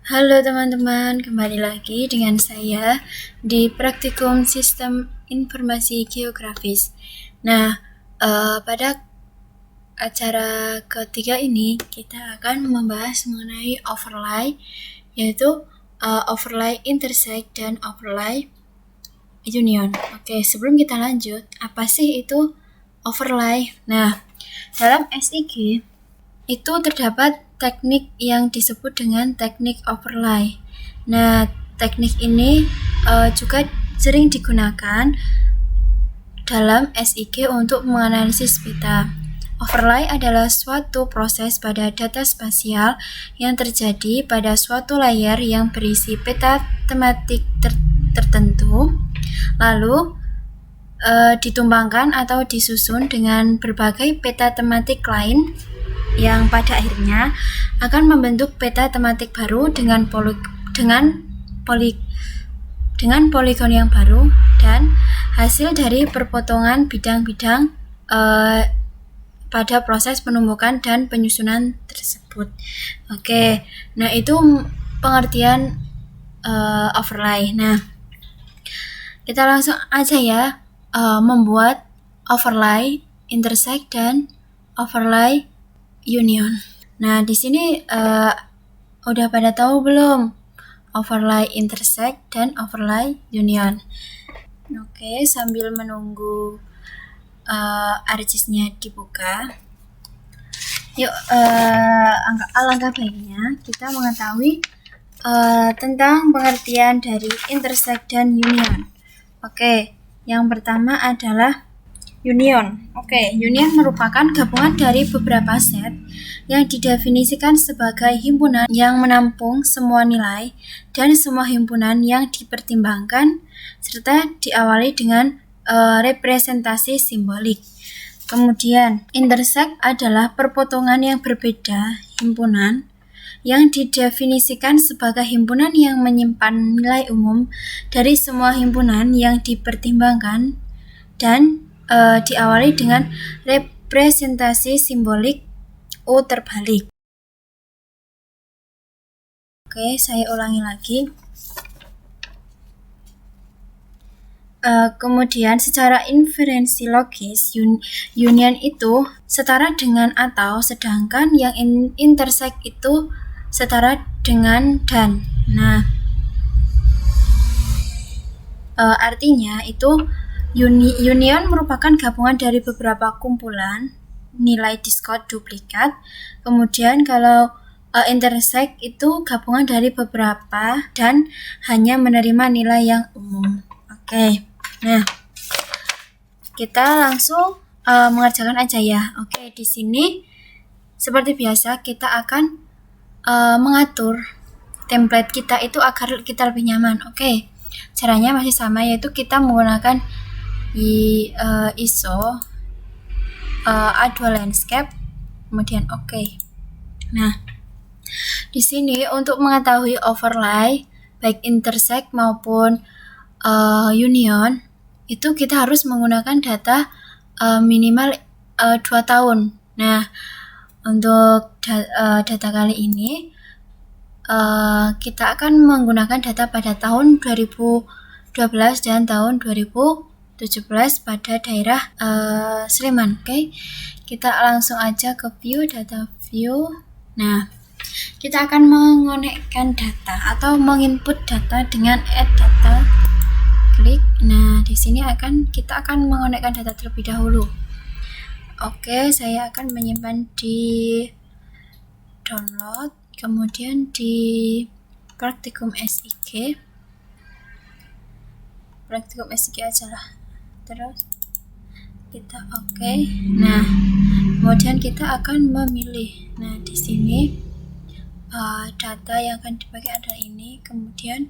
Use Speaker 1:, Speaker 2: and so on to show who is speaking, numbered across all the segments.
Speaker 1: Halo teman-teman, kembali lagi dengan saya di Praktikum Sistem Informasi Geografis. Nah, pada acara ketiga ini kita akan membahas mengenai overlay, yaitu overlay intersect dan overlay union. Oke, sebelum kita lanjut, apa sih itu overlay? Nah, dalam SIG itu terdapat teknik yang disebut dengan teknik overlay. Nah, teknik ini juga sering digunakan dalam SIG untuk menganalisis peta. Overlay adalah suatu proses pada data spasial yang terjadi pada suatu layar yang berisi peta tematik tertentu, lalu ditumbangkan atau disusun dengan berbagai peta tematik lain yang pada akhirnya akan membentuk peta tematik baru dengan poligon yang baru dan hasil dari perpotongan bidang-bidang pada proses penumbukan dan penyusunan tersebut. Oke, nah itu pengertian overlay. Nah, kita langsung aja ya membuat overlay intersect dan overlay union. Nah, di sini udah pada tahu belum overlay intersect dan overlay union? Oke, sambil menunggu ArcGIS-nya dibuka, yuk alangkah baiknya kita mengetahui tentang pengertian dari intersect dan union. Oke, yang pertama adalah union. Oke, union merupakan gabungan dari beberapa set yang didefinisikan sebagai himpunan yang menampung semua nilai dan semua himpunan yang dipertimbangkan serta diawali dengan representasi simbolik. Kemudian, intersect adalah perpotongan yang berbeda himpunan yang didefinisikan sebagai himpunan yang menyimpan nilai umum dari semua himpunan yang dipertimbangkan dan diawali dengan representasi simbolik U terbalik. Oke, saya ulangi lagi. Kemudian secara inferensi logis, union itu setara dengan atau, sedangkan yang intersect itu setara dengan dan. Nah, artinya itu union merupakan gabungan dari beberapa kumpulan nilai diskot duplikat. Kemudian kalau intersect itu gabungan dari beberapa dan hanya menerima nilai yang umum. Oke, nah kita langsung mengerjakan aja ya. Oke, di sini seperti biasa kita akan mengatur template kita itu agar kita lebih nyaman. Oke, caranya masih sama, yaitu kita menggunakan ISO A2 landscape, kemudian oke. Nah, di sini untuk mengetahui overlay baik intersect maupun union itu kita harus menggunakan data minimal 2 tahun. Nah, untuk data kali ini kita akan menggunakan data pada tahun 2012 dan tahun 2017 pada daerah Sleman. Oke, kita langsung aja ke view, data view. Nah, kita akan mengonekkan data atau menginput data dengan add data. Klik. Nah, di sini kita akan mengonekkan data terlebih dahulu. Oke, saya akan menyimpan di download, kemudian di Praktikum SIG aja lah. Terus kita oke. Nah, kemudian kita akan memilih. Nah, di sini data yang akan dipakai adalah ini. Kemudian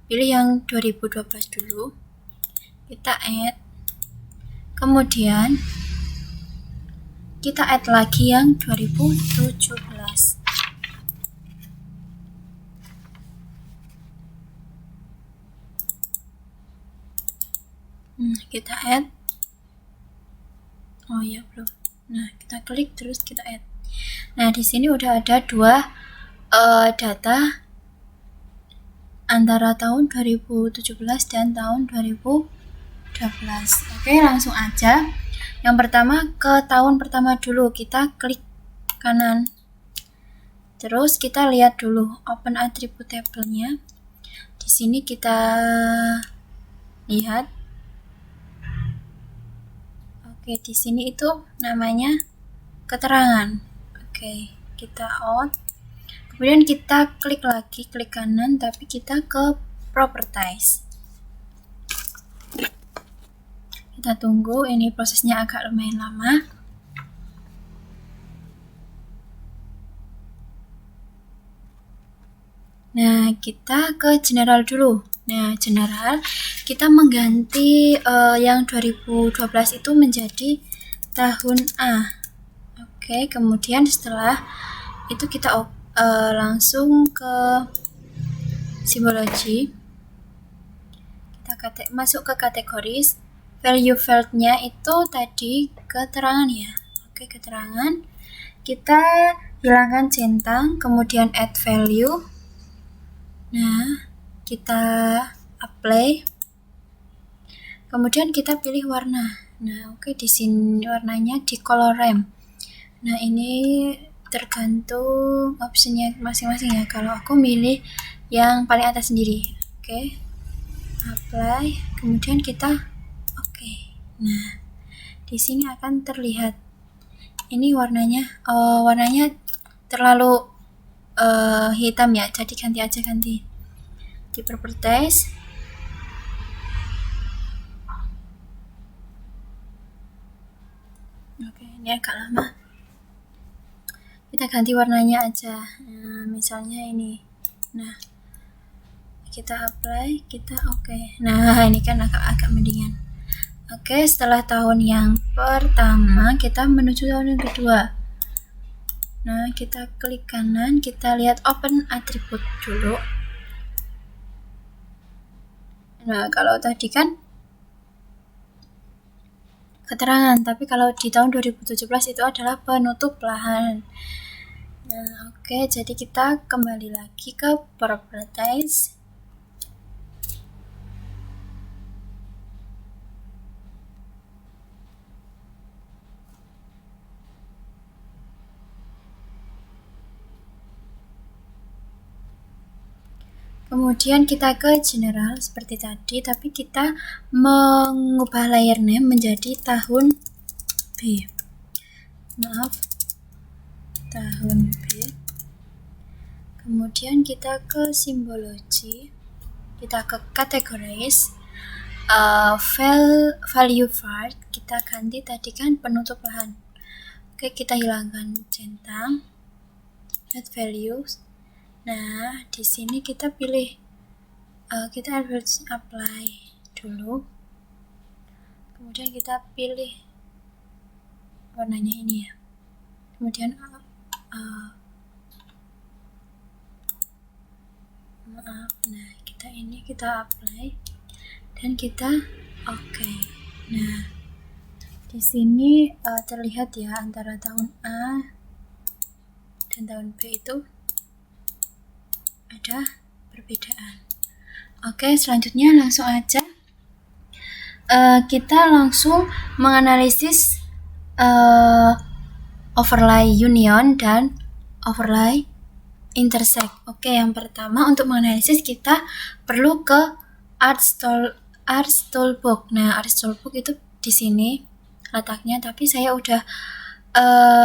Speaker 1: pilih yang 2012 dulu. Kita add. Kemudian kita add lagi yang 2017. Kita add. Oh ya, belum. Nah, kita klik terus kita add. Nah, di sini udah ada 2 data antara tahun 2017 dan tahun 2012. Oke, langsung aja. Yang pertama ke tahun pertama dulu, kita klik kanan. Terus kita lihat dulu open attribute table-nya. Di sini kita lihat. Oke, di sini itu namanya keterangan. Oke, kita out. Kemudian kita klik lagi, klik kanan, tapi kita ke properties. Kita tunggu, ini prosesnya agak lumayan lama. Nah, kita ke general dulu. Nah, general, kita mengganti yang 2012 itu menjadi tahun A. Oke, kemudian setelah itu kita langsung ke simbologi. Kita masuk ke kategoris. Value field-nya itu tadi keterangan ya. Oke, keterangan. Kita hilangkan centang, kemudian add value. Nah, kita apply. Kemudian kita pilih warna. Nah, oke, di sini warnanya di color ramp. Nah, ini tergantung opsinya masing-masing ya. Kalau aku milih yang paling atas sendiri. Oke. Apply, kemudian kita oke. Nah, di sini akan terlihat ini warnanya terlalu hitam ya, jadi ganti aja, ganti di properties. Oke, ini agak lama, kita ganti warnanya aja. Nah, misalnya ini. Nah, kita apply, kita oke. Nah, ini kan agak mendingan. Oke, setelah tahun yang pertama, kita menuju tahun yang kedua. Nah, kita klik kanan, kita lihat open attribute dulu. Nah, kalau tadi kan keterangan, tapi kalau di tahun 2017 itu adalah penutup lahan. Nah, oke, jadi kita kembali lagi ke properties. Kemudian kita ke general seperti tadi, tapi kita mengubah layer name menjadi tahun B. Maaf, tahun B. Kemudian kita ke simbologi, kita ke categories, value part, kita ganti tadi kan penutup lahan. Oke, kita hilangkan centang, add values. Nah, di sini kita pilih, kita apply dulu, kemudian kita pilih warnanya ini ya, kemudian maaf, nah kita apply dan kita oke. Nah, di sini terlihat ya antara tahun A dan tahun B itu ada perbedaan. Oke, selanjutnya langsung aja kita langsung menganalisis overlay union dan overlay intersect. Oke, yang pertama untuk menganalisis kita perlu ke Arts Toolbox. Nah, Arts Toolbox itu di sini letaknya, tapi saya udah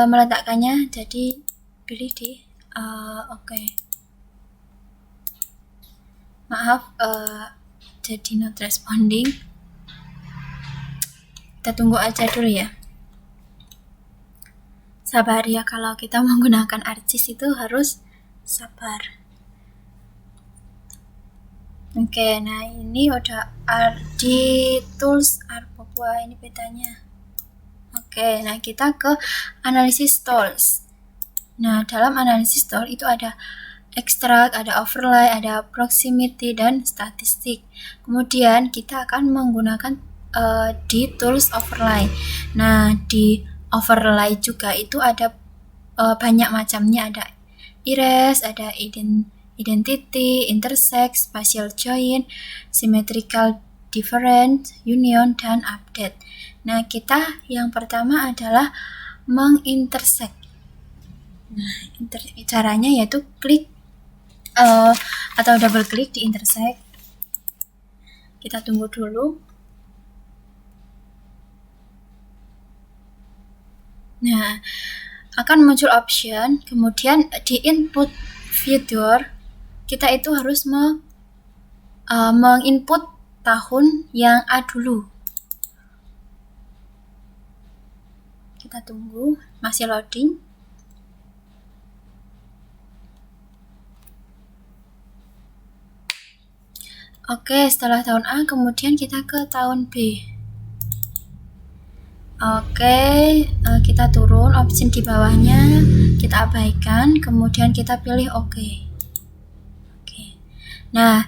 Speaker 1: meletakkannya, jadi pilih di oke. Maaf, jadi not responding. Kita tunggu aja dulu ya. Sabar ya, kalau kita menggunakan ArcGIS itu harus sabar. Oke, nah ini udah di tools Papua, ini petanya. Oke, nah kita ke analisis tools. Nah, dalam analisis tool itu ada extract, ada overlay, ada proximity, dan statistik. Kemudian kita akan menggunakan di tools overlay. Nah, di overlay juga itu ada banyak macamnya, ada erase, ada identity, intersect, spatial join, symmetrical different, union, dan update. Nah, kita yang pertama adalah mengintersect. Nah, caranya yaitu klik atau double klik di intersect. Kita tunggu dulu. Nah, akan muncul option, kemudian di input fitur kita itu harus menginput tahun yang A dulu. Kita tunggu, masih loading. Oke, setelah tahun A, kemudian kita ke tahun B. Oke, kita turun, option di bawahnya kita abaikan, kemudian kita pilih OK. Oke. Nah,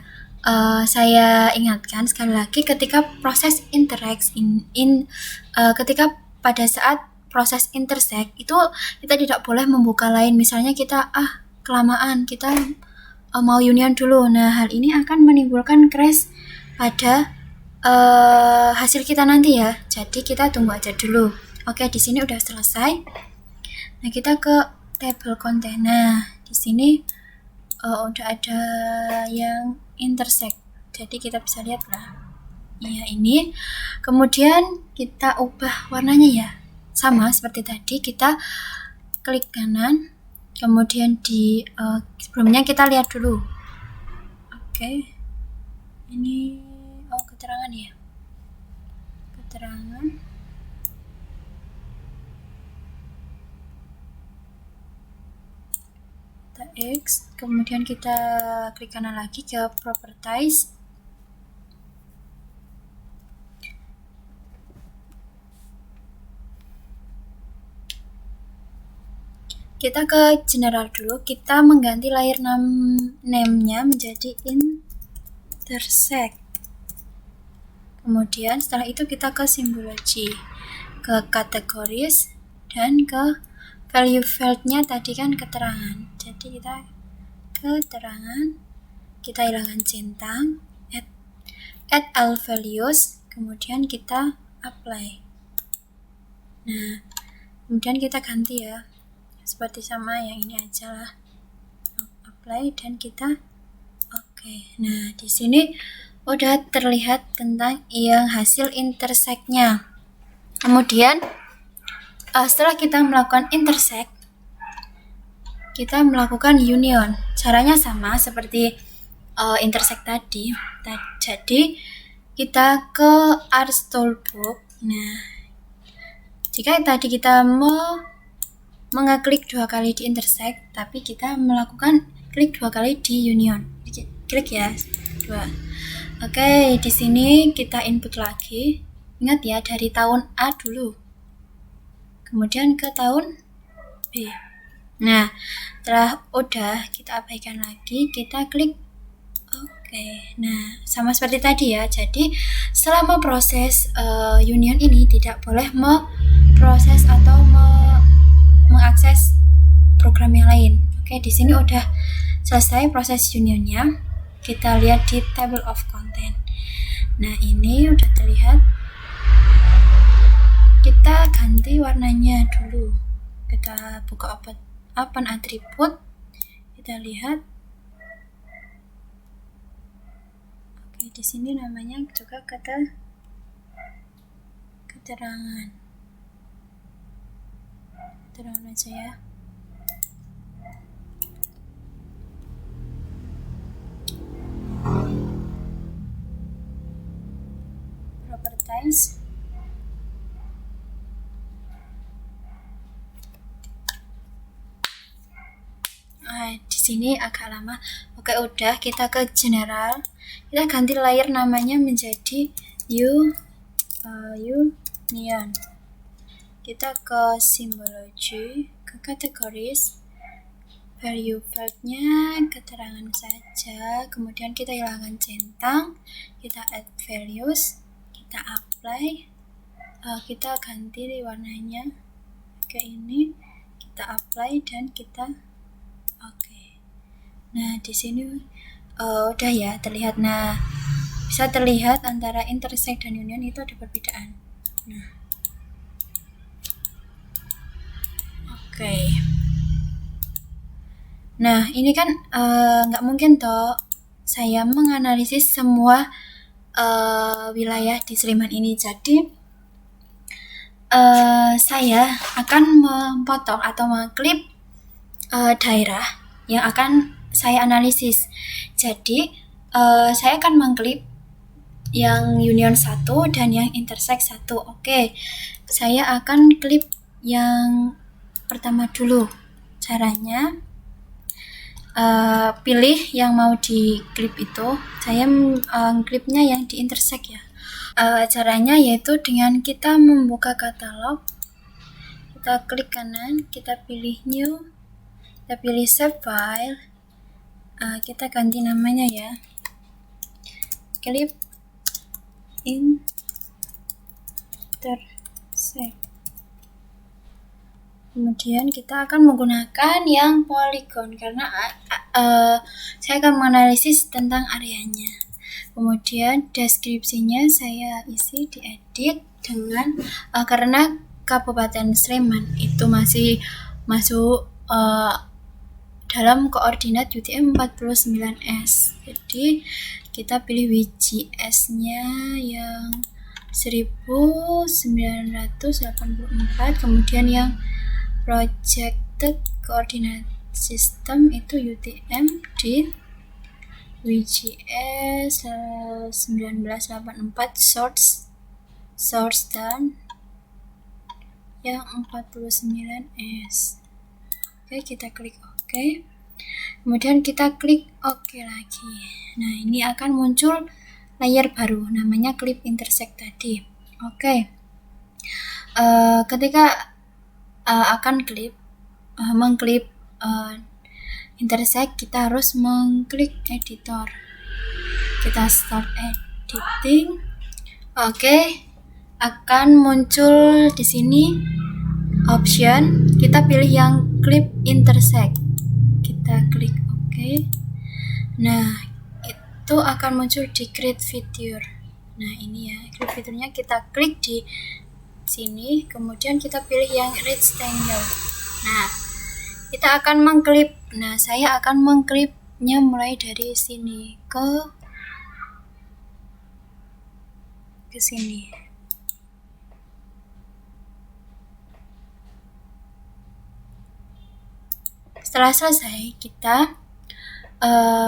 Speaker 1: saya ingatkan sekali lagi ketika proses interact ketika pada saat proses intersect itu kita tidak boleh membuka lain. Misalnya kita kelamaan, kita mau union dulu. Nah, hal ini akan menimbulkan crash pada hasil kita nanti ya. Jadi kita tunggu aja dulu. Oke, di sini udah selesai. Nah, kita ke table content. Nah, di sini udah ada yang intersect. Jadi kita bisa lihat lah. Ya, ini. Kemudian kita ubah warnanya ya. Sama seperti tadi, kita klik kanan. Kemudian di sebelumnya kita lihat dulu. Oke. Ini keterangan ya. Keterangan. Kita X, kemudian kita klik kanan lagi ke properties. Kita ke general dulu, kita mengganti layer name-nya menjadi intersect. Kemudian setelah itu kita ke symbology, ke categories, dan ke value field-nya tadi kan keterangan. Jadi kita keterangan, kita hilangkan centang, add all values, kemudian kita apply. Nah, kemudian kita ganti ya. Seperti sama yang ini aja lah. Apply dan kita oke. Nah, di sini udah terlihat tentang yang hasil intersect-nya. Kemudian setelah kita melakukan intersect, kita melakukan union. Caranya sama seperti intersect tadi. Jadi kita ke Art Toolbox. Nah, jika tadi kita mengeklik 2 kali di intersect, tapi kita melakukan klik 2 kali di union. Klik ya, 2. Oke, di sini kita input lagi. Ingat ya, dari tahun A dulu. Kemudian ke tahun B. Nah, setelah udah kita abaikan lagi, kita klik oke. Nah, sama seperti tadi ya. Jadi, selama proses union ini tidak boleh memproses atau mengakses program yang lain. Oke, di sini udah selesai proses unionnya. Kita lihat di table of content. Nah, ini udah terlihat. Kita ganti warnanya dulu. Kita buka open attribute. Kita lihat. Oke, di sini namanya juga keterangan. Keterangan aja ya. Properties. Di sini agak lama. Oke, udah, kita ke general. Kita ganti layer namanya menjadi union. Kita ke symbology, ke categories, value field-nya keterangan saja, kemudian kita hilangkan centang, kita add values, kita apply, kita ganti warnanya ke ini, kita apply dan kita oke. Nah, di sini udah ya terlihat. Nah, bisa terlihat antara intersect dan union itu ada perbedaan. Nah, oke. Nah, ini kan nggak mungkin toh saya menganalisis semua wilayah di Sleman ini. Jadi saya akan memotong atau mengklip daerah yang akan saya analisis. Jadi saya akan mengklip yang union 1 dan yang intersect 1. Oke, saya akan klip yang pertama dulu. Caranya pilih yang mau di klip itu. Saya klipnya yang di intersect ya. Caranya yaitu dengan kita membuka katalog, kita klik kanan, kita pilih new, kita pilih save file, kita ganti namanya ya, clip intersect. Kemudian kita akan menggunakan yang polygon karena saya akan menganalisis tentang areanya. Kemudian deskripsinya saya isi diedit dengan karena Kabupaten Sleman itu masih masuk dalam koordinat UTM 49S. Jadi kita pilih WGS-nya yang 1984, kemudian yang projected coordinate system itu UTM di WGS 1984 source dan yang 49S. Oke, kita klik OK. Kemudian kita klik OK lagi. Nah, ini akan muncul layer baru namanya clip intersect tadi. Oke. Ketika akan mengklip intersect, kita harus mengklik editor. Kita start editing. Oke. Akan muncul di sini option, kita pilih yang clip intersect. Kita klik OK. Nah, itu akan muncul di create feature. Nah, ini ya, create feature-nya kita klik di sini, kemudian kita pilih yang rectangle. Nah, kita akan mengklip. Nah, saya akan mengklipnya mulai dari sini ke sini. Setelah selesai, kita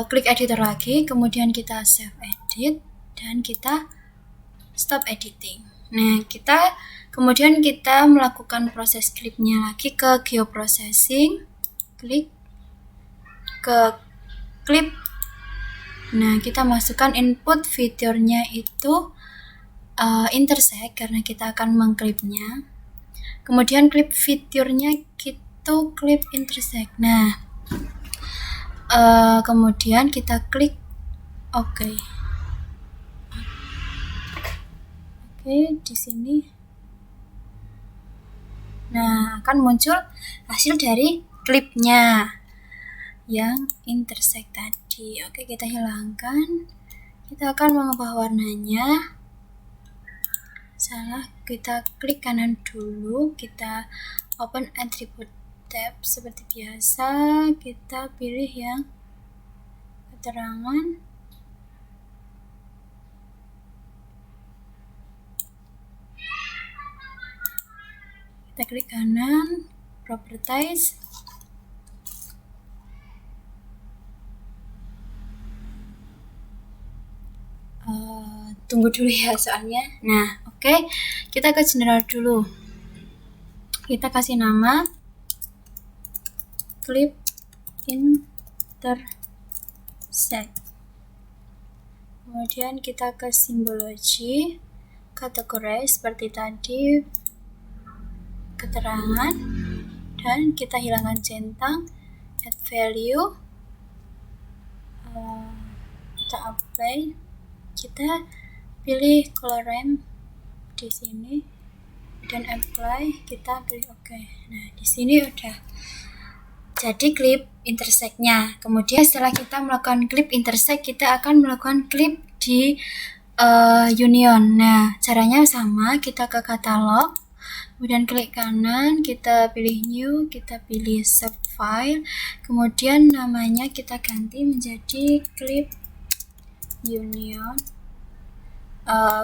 Speaker 1: klik editor lagi, kemudian kita save edit dan kita stop editing. Nah, kemudian kita melakukan proses klipnya lagi ke geoprocessing, klik ke klip. Nah, kita masukkan input fiturnya itu intersect karena kita akan mengklipnya. Kemudian klip fiturnya itu klip intersect. Nah, kemudian kita klik OK. Oke, di sini. Nah, akan muncul hasil dari klipnya yang intersect tadi. Oke, kita hilangkan. Kita akan mengubah warnanya. Salah, kita klik kanan dulu. Kita open attribute tab seperti biasa. Kita pilih yang keterangan. Kita klik kanan, properties. Tunggu dulu ya soalnya. Nah, oke. Kita ke general dulu. Kita kasih nama clip intersect. Kemudian kita ke simbologi, categorize seperti tadi, keterangan, dan kita hilangkan centang, add value, kita apply, kita pilih color ramp di sini dan apply, kita pilih OK. Nah, di sini udah jadi klip intersect-nya. Kemudian setelah kita melakukan klip intersect, kita akan melakukan klip di union. Nah, caranya sama, kita ke katalog, kemudian klik kanan, kita pilih new, kita pilih save file, kemudian namanya kita ganti menjadi klip union.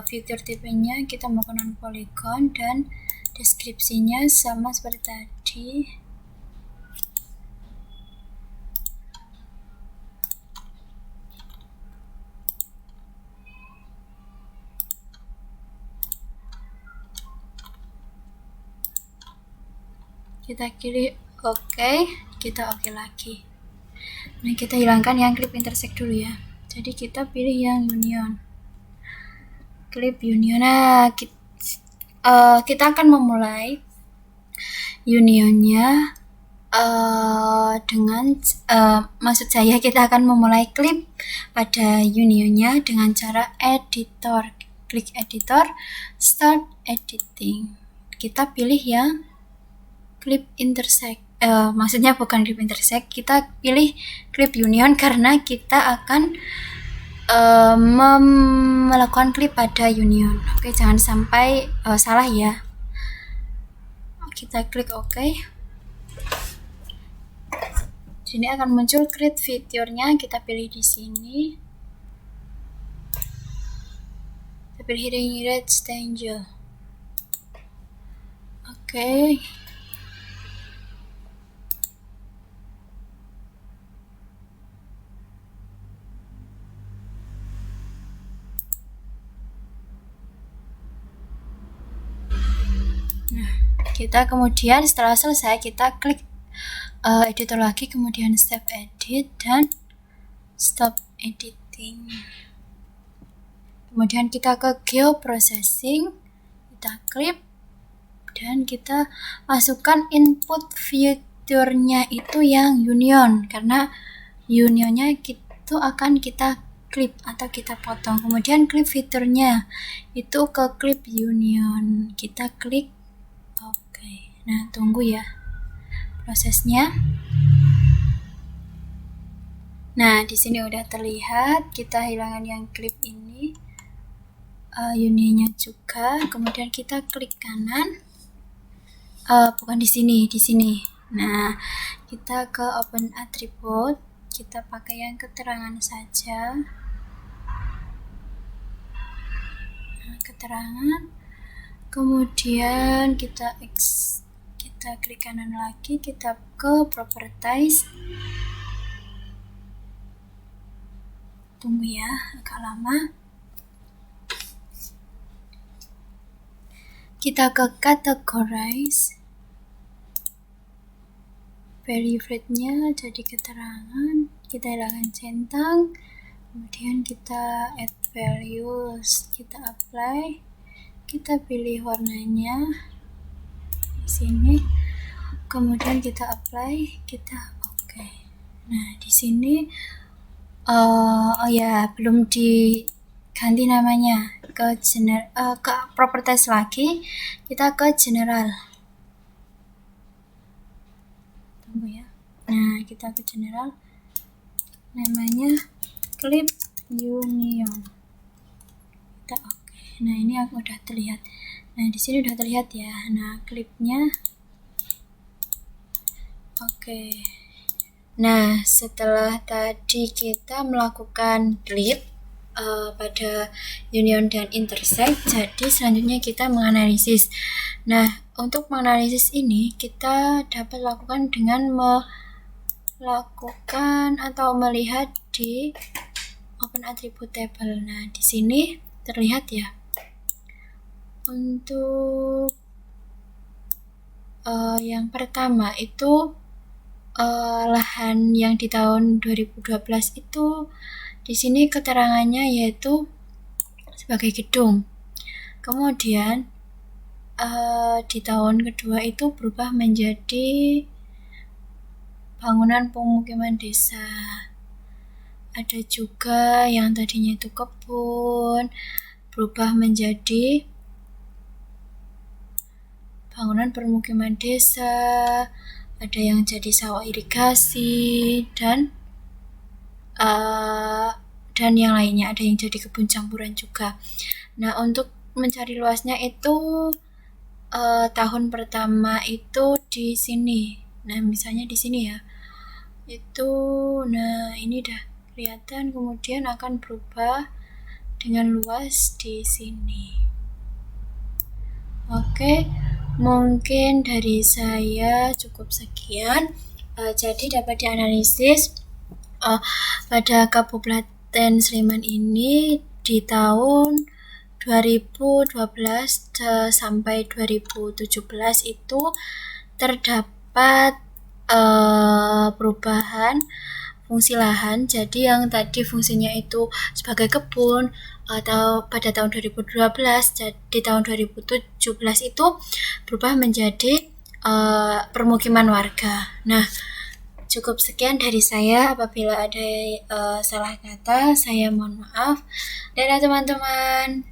Speaker 1: Fitur tipenya kita menggunakan polygon dan deskripsinya sama seperti tadi. Kita pilih oke, kita oke lagi. Nah, kita hilangkan yang klip intersect dulu ya. Jadi kita pilih yang union. Klip union. Nah, kita akan memulai unionnya dengan maksud saya kita akan memulai klip pada unionnya dengan cara editor. Klik editor, start editing. Kita pilih yang klip intersect. Maksudnya bukan klip intersect, kita pilih klip union karena kita akan melakukan klip pada union. Oke, jangan sampai salah ya. Kita klik oke. Sini akan muncul create fiturnya, kita pilih di sini. Kita pilih hidden rectangle. Oke. Nah, kita kemudian setelah selesai kita klik editor lagi, kemudian save edit dan stop editing. Kemudian kita ke geoprocessing, kita klik dan kita masukkan input fiturnya itu yang union, karena unionnya itu akan kita klip atau kita potong. Kemudian klip fiturnya itu ke klip union, kita klik oke. Nah, tunggu ya prosesnya. Nah, di sini udah terlihat, kita hilangkan yang klip ini, unionnya juga. Kemudian kita klik kanan, bukan di sini, di sini. Nah, kita ke open attribute, kita pakai yang keterangan saja. Nah, keterangan. Kemudian kita klik kanan lagi, kita ke properties. Tunggu ya, agak lama. Kita ke categorize. Favorite-nya jadi keterangan, kita hilangkan centang. Kemudian kita add values, kita apply. Kita pilih warnanya di sini. Kemudian kita apply, kita oke. Nah, di sini oh ya, belum diganti namanya ke ke properties lagi, kita ke general. Tunggu ya. Nah, kita ke general, namanya clip union. Kita oke. Nah, ini aku udah terlihat. Nah, di sini udah terlihat ya. Nah, klipnya oke. Nah, setelah tadi kita melakukan klip pada union dan intersect, jadi selanjutnya kita menganalisis. Nah, untuk menganalisis ini kita dapat lakukan dengan melakukan atau melihat di open attribute table. Nah, di sini terlihat ya. Untuk yang pertama itu lahan yang di tahun 2012 itu di sini keterangannya yaitu sebagai gedung. Kemudian di tahun kedua itu berubah menjadi bangunan pemukiman desa. Ada juga yang tadinya itu kebun berubah menjadi bangunan permukiman desa. ada yang jadi sawah irigasi, dan yang lainnya, ada yang jadi kebun campuran juga. Nah, untuk mencari luasnya itu tahun pertama itu di sini. Nah, misalnya di sini ya. Itu, nah ini dah kelihatan, kemudian akan berubah dengan luas di sini. Oke, mungkin dari saya cukup sekian. Jadi dapat dianalisis pada Kabupaten Sleman ini di tahun 2012 sampai 2017 itu terdapat perubahan fungsi lahan. Jadi yang tadi fungsinya itu sebagai kebun atau pada tahun 2012, di tahun 2017 itu berubah menjadi permukiman warga. Nah, cukup sekian dari saya. Apabila ada salah kata, saya mohon maaf. Dadah teman-teman.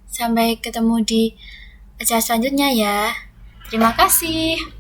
Speaker 1: Sampai ketemu di acara selanjutnya ya. Terima kasih.